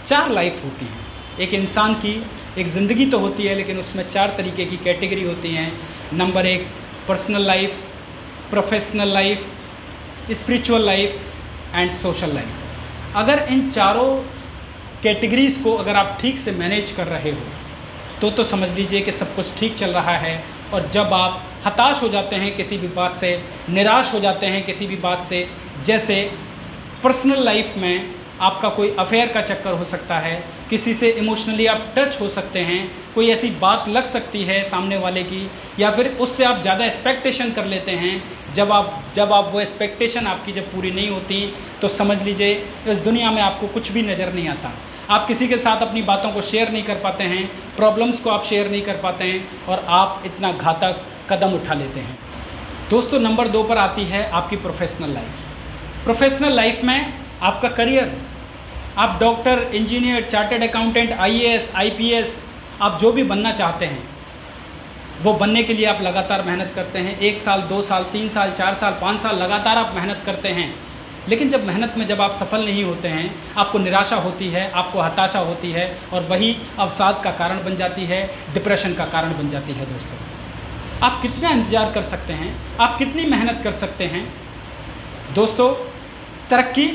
4 life होती हैं। एक इंसान की एक ज़िंदगी तो होती है, लेकिन उसमें 4 तरीके की कैटेगरी होती हैं। Number 1 personal life, professional life, spiritual life and social life. अगर इन चारों कैटेगरीज़ को अगर आप ठीक से मैनेज कर रहे हो तो समझ लीजिए कि सब कुछ ठीक चल रहा है। और जब आप हताश हो जाते हैं किसी भी बात से, निराश हो जाते हैं किसी भी बात से, जैसे पर्सनल लाइफ में आपका कोई अफेयर का चक्कर हो सकता है, किसी से इमोशनली आप टच हो सकते हैं, कोई ऐसी बात लग सकती है सामने वाले की, या फिर उससे आप ज़्यादा एक्सपेक्टेशन कर लेते हैं। जब आप वो एक्सपेक्टेशन आपकी जब पूरी नहीं होती तो समझ लीजिए इस दुनिया में आपको कुछ भी नज़र नहीं आता। आप किसी के साथ अपनी बातों को शेयर नहीं कर पाते हैं, प्रॉब्लम्स को आप शेयर नहीं कर पाते हैं और आप इतना घातक कदम उठा लेते हैं। दोस्तों, नंबर 2 पर आती है आपकी प्रोफेशनल लाइफ। प्रोफेशनल लाइफ में आपका करियर, आप doctor, engineer, chartered accountant, IAS, IPS, आप जो भी बनना चाहते हैं वो बनने के लिए आप लगातार मेहनत करते हैं। 1 साल, 2 साल, 3 साल, 4 साल, 5 साल लगातार आप मेहनत करते हैं। लेकिन जब मेहनत में जब आप सफल नहीं होते हैं, आपको निराशा होती है, आपको हताशा होती है और वही अवसाद का कारण बन जाती है, डिप्रेशन का कारण बन जाती है। दोस्तों, आप कितना इंतज़ार कर सकते हैं, आप कितनी मेहनत कर सकते हैं। दोस्तों, तरक्की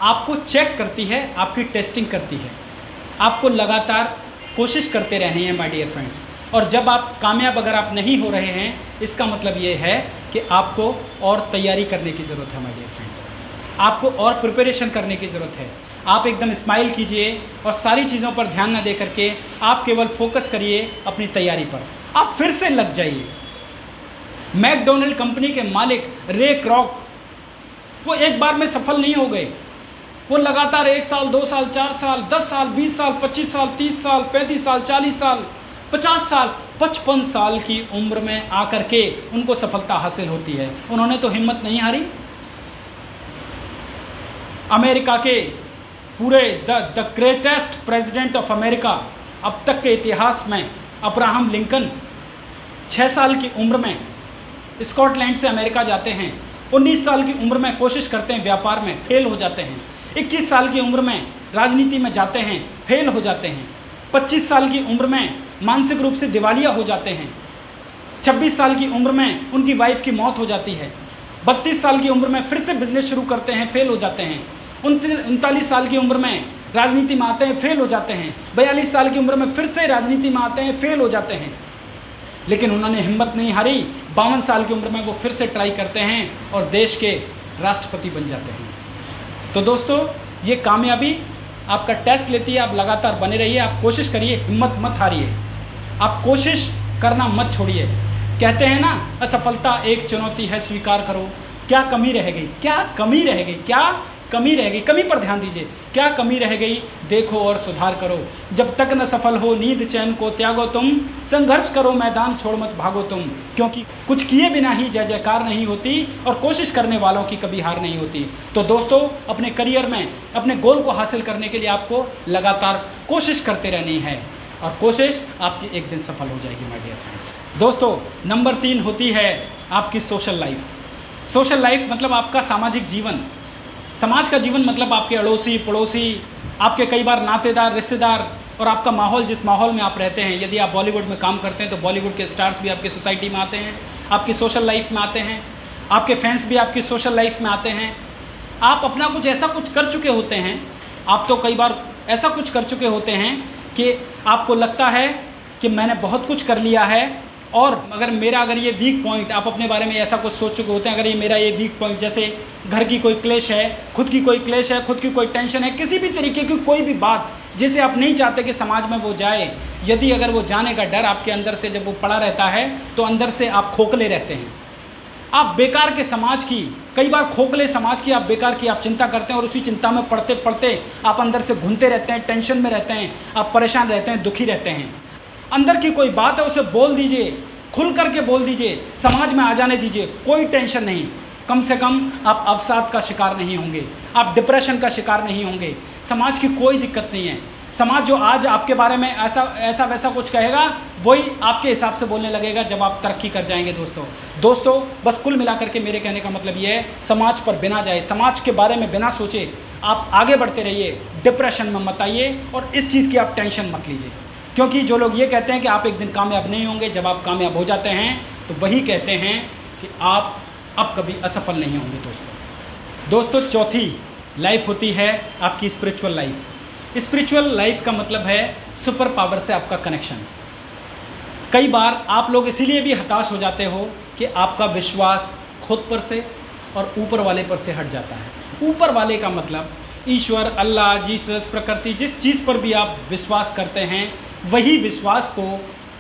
आपको चेक करती है, आपकी टेस्टिंग करती है, आपको लगातार कोशिश करते रहनी है माय डियर फ्रेंड्स। और जब आप कामयाब अगर आप नहीं हो रहे हैं, इसका मतलब ये है कि आपको और तैयारी करने की ज़रूरत है माय डियर फ्रेंड्स, आपको और प्रिपरेशन करने की ज़रूरत है। आप एकदम स्माइल कीजिए और सारी चीज़ों पर ध्यान न दे करके आप केवल फोकस करिए अपनी तैयारी पर। आप फिर से लग जाइए। मैकडोनल्ड कंपनी के मालिक रे क्रॉक, वो एक बार में सफल नहीं हो गए। वो लगातार 1 साल, 2 साल, 4 साल, 10 साल, 20 साल, 25 साल, 30 साल, 35 साल, 40 साल, 50 साल, 55 साल की उम्र में आकर के उनको सफलता हासिल होती है। उन्होंने तो हिम्मत नहीं हारी। अमेरिका के पूरे the greatest president of America अब तक के इतिहास में अब्राहम लिंकन 6 साल की उम्र में स्कॉटलैंड से अमेरिका जाते हैं। 19 साल की उम्र में कोशिश करते हैं व्यापार में, फेल हो जाते हैं। 21 साल की उम्र में राजनीति में जाते हैं, फेल हो जाते हैं। 25 साल की उम्र में मानसिक रूप से दिवालिया हो जाते हैं। 26 साल की उम्र में उनकी वाइफ की मौत हो जाती है। 32 साल की उम्र में फिर से बिजनेस शुरू करते हैं, फेल हो जाते हैं। 39 साल की उम्र में राजनीति में आते हैं, फेल हो जाते हैं। 42 साल की उम्र में फिर से राजनीति में आते हैं, फेल हो जाते हैं। लेकिन उन्होंने हिम्मत नहीं हारी। 52 साल की उम्र में वो फिर से ट्राई करते हैं और देश के राष्ट्रपति बन जाते हैं। तो दोस्तों, ये कामयाबी आपका टेस्ट लेती है। आप लगातार बने रहिए, आप कोशिश करिए, हिम्मत मत हारिए, आप कोशिश करना मत छोड़िए। कहते हैं ना, असफलता एक चुनौती है, स्वीकार करो। क्या कमी रह गई, क्या कमी रह गई, क्या कमी रह गई, कमी पर ध्यान दीजिए। क्या कमी रह गई, देखो और सुधार करो। जब तक न सफल हो नींद चैन को त्यागो तुम, संघर्ष करो मैदान छोड़ मत भागो तुम। क्योंकि कुछ किए बिना ही जय जयकार नहीं होती और कोशिश करने वालों की कभी हार नहीं होती। तो दोस्तों, अपने करियर में अपने गोल को हासिल करने के लिए आपको लगातार कोशिश करते रहनी है और कोशिश आपकी एक दिन सफल हो जाएगी माय डियर फ्रेंड्स। दोस्तों, नंबर 3 होती है आपकी सोशल लाइफ। सोशल लाइफ मतलब आपका सामाजिक जीवन। समाज का जीवन मतलब आपके अड़ोसी पड़ोसी, आपके कई बार नातेदार, रिश्तेदार और आपका माहौल, जिस माहौल में आप रहते हैं। यदि आप बॉलीवुड में काम करते हैं तो बॉलीवुड के स्टार्स भी आपकी सोसाइटी में आते हैं, आपकी सोशल लाइफ में आते हैं। आपके फैंस भी आपकी सोशल लाइफ में आते हैं। आप अपना कुछ ऐसा कुछ कर चुके होते हैं, आप तो कई बार ऐसा कुछ कर चुके होते हैं कि आपको लगता है कि मैंने बहुत कुछ कर लिया है और अगर ये वीक पॉइंट, आप अपने बारे में ऐसा कुछ सोच चुके होते हैं, अगर ये मेरा ये वीक पॉइंट, जैसे घर की कोई क्लेश है, खुद की कोई क्लेश है, खुद की कोई टेंशन है, किसी भी तरीके की कोई भी बात जिसे आप नहीं चाहते कि समाज में वो जाए, यदि अगर वो जाने का डर आपके अंदर से जब वो पड़ा रहता है तो अंदर से आप खोखले रहते हैं। आप बेकार के समाज की, कई बार खोखले समाज की आप बेकार की आप चिंता करते हैं और उसी चिंता में पढ़ते पढ़ते आप अंदर से घुलते रहते हैं, टेंशन में रहते हैं, आप परेशान रहते हैं, दुखी रहते हैं। अंदर की कोई बात है उसे बोल दीजिए, खुल करके बोल दीजिए, समाज में आ जाने दीजिए, कोई टेंशन नहीं। कम से कम आप अवसाद का शिकार नहीं होंगे, आप डिप्रेशन का शिकार नहीं होंगे। समाज की कोई दिक्कत नहीं है। समाज जो आज आपके बारे में ऐसा वैसा कुछ कहेगा, वही आपके हिसाब से बोलने लगेगा जब आप तरक्की कर जाएंगे। दोस्तों बस कुल मिलाकर के मेरे कहने का मतलब ये है, समाज पर बिना जाए, समाज के बारे में बिना सोचे आप आगे बढ़ते रहिए, डिप्रेशन में मत आइए और इस चीज़ की आप टेंशन मत लीजिए। क्योंकि जो लोग ये कहते हैं कि आप एक दिन कामयाब नहीं होंगे, जब आप कामयाब हो जाते हैं तो वही कहते हैं कि आप अब कभी असफल नहीं होंगे। दोस्तों चौथी लाइफ होती है आपकी स्पिरिचुअल लाइफ। स्पिरिचुअल लाइफ का मतलब है सुपर पावर से आपका कनेक्शन। कई बार आप लोग इसीलिए भी हताश हो जाते हो कि आपका विश्वास खुद पर से और ऊपर वाले पर से हट जाता है। ऊपर वाले का मतलब ईश्वर, अल्लाह, जीसस, प्रकृति, जिस चीज़ पर भी आप विश्वास करते हैं वही विश्वास को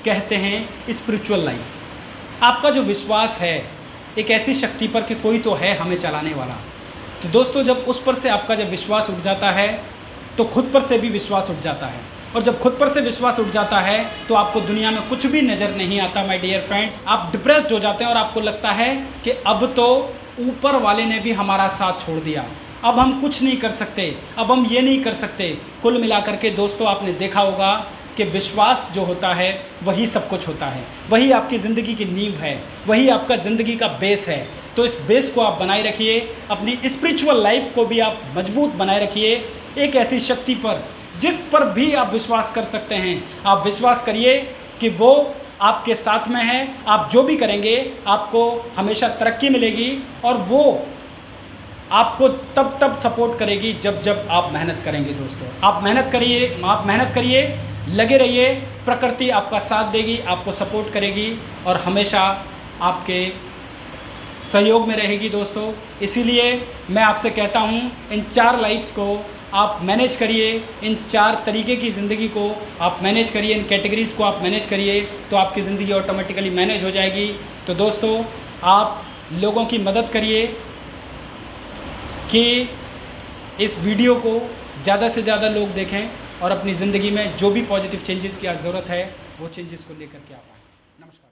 कहते हैं स्पिरिचुअल लाइफ। आपका जो विश्वास है एक ऐसी शक्ति पर कि कोई तो है हमें चलाने वाला। तो दोस्तों जब उस पर से आपका जब विश्वास उठ जाता है तो खुद पर से भी विश्वास उठ जाता है, और जब खुद पर से विश्वास उठ जाता है तो आपको दुनिया में कुछ भी नज़र नहीं आता माय डियर फ्रेंड्स। आप डिप्रेस्ड हो जाते हैं और आपको लगता है कि अब तो ऊपर वाले ने भी हमारा साथ छोड़ दिया, अब हम कुछ नहीं कर सकते, अब हम ये नहीं कर सकते। कुल मिलाकर के दोस्तों आपने देखा होगा कि विश्वास जो होता है वही सब कुछ होता है, वही आपकी ज़िंदगी की नींव है, वही आपका ज़िंदगी का बेस है। तो इस बेस को आप बनाए रखिए, अपनी स्पिरिचुअल लाइफ को भी आप मजबूत बनाए रखिए एक ऐसी शक्ति पर जिस पर भी आप विश्वास कर सकते हैं। आप विश्वास करिए कि वो आपके साथ में है, आप जो भी करेंगे आपको हमेशा तरक्की मिलेगी, और वो आपको तब सपोर्ट करेगी जब आप मेहनत करेंगे। दोस्तों आप मेहनत करिए, लगे रहिए, प्रकृति आपका साथ देगी, आपको सपोर्ट करेगी और हमेशा आपके सहयोग में रहेगी। दोस्तों इसीलिए मैं आपसे कहता हूँ इन 4 लाइफ्स को आप मैनेज करिए, इन 4 तरीके की ज़िंदगी को आप मैनेज करिए, इन कैटेगरीज़ को आप मैनेज करिए तो आपकी ज़िंदगी ऑटोमेटिकली मैनेज हो जाएगी। तो दोस्तों आप लोगों की मदद करिए कि इस वीडियो को ज़्यादा से ज़्यादा लोग देखें और अपनी ज़िंदगी में जो भी पॉजिटिव चेंजेस की ज़रूरत है वो चेंजेस को लेकर के आ पाएँ। नमस्कार।